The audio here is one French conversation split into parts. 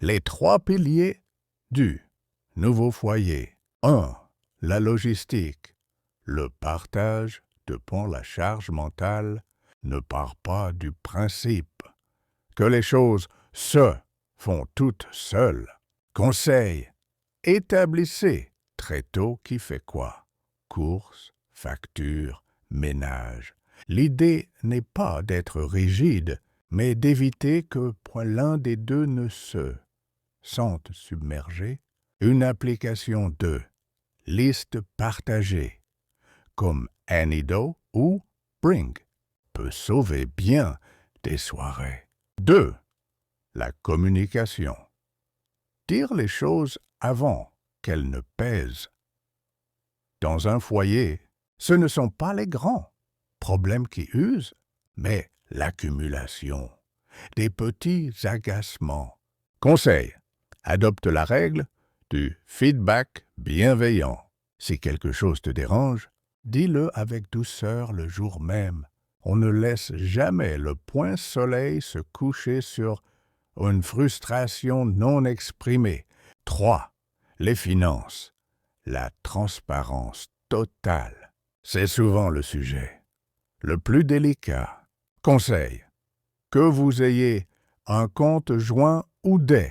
Les trois piliers du nouveau foyer. 1. La logistique. Le partage la charge mentale ne part pas du principe que les choses se font toutes seules. Conseil. Établissez très tôt qui fait quoi. Courses, factures, ménage. L'idée n'est pas d'être rigide, mais d'éviter que point l'un des deux ne se sente submergé. Une application de liste partagée, comme Anydo ou Bring, peut sauver bien des soirées. 2. La communication. Dire les choses avant qu'elles ne pèsent. Dans un foyer, ce ne sont pas les grands problèmes qui usent, mais l'accumulation des petits agacements. Conseil. Adopte la règle du feedback bienveillant. Si quelque chose te dérange, dis-le avec douceur le jour même. On ne laisse jamais le point soleil se coucher sur une frustration non exprimée. 3. Les finances. La transparence totale. C'est souvent le sujet le plus délicat. Conseil. Que vous ayez un compte joint ou des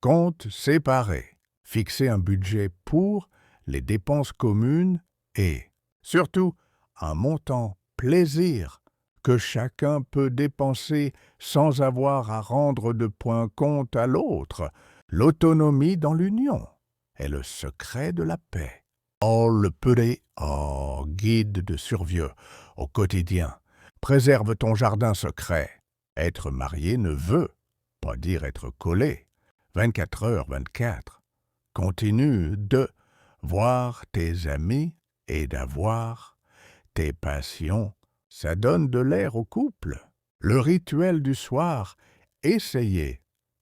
comptes séparés. Fixez un budget pour les dépenses communes et, surtout, un montant plaisir que chacun peut dépenser sans avoir à rendre de point compte à l'autre. L'autonomie dans l'union est le secret de la paix. Le petit guide de survie au quotidien. Préserve ton jardin secret. Être marié ne veut pas dire être collé. 24h24. Continue de voir tes amis et d'avoir tes passions. Ça donne de l'air au couple. Le rituel du soir, essayez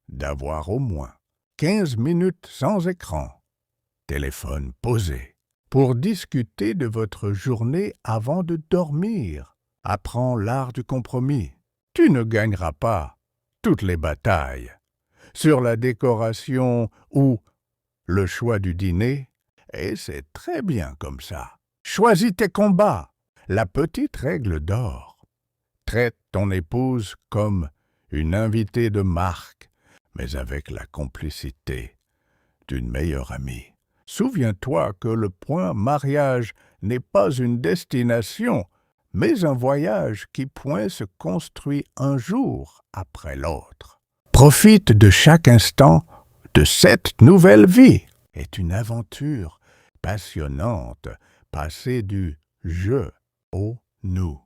d'avoir au moins 15 minutes sans écran. Téléphone posé. Pour discuter de votre journée avant de dormir. Apprends l'art du compromis. Tu ne gagneras pas toutes les batailles sur la décoration ou le choix du dîner, et c'est très bien comme ça. Choisis tes combats. La petite règle d'or. Traite ton épouse comme une invitée de marque, mais avec la complicité d'une meilleure amie. Souviens-toi que le point mariage n'est pas une destination, mais un voyage qui point se construit un jour après l'autre. Profite de chaque instant de cette nouvelle vie. C'est une aventure passionnante, passer du je au nous.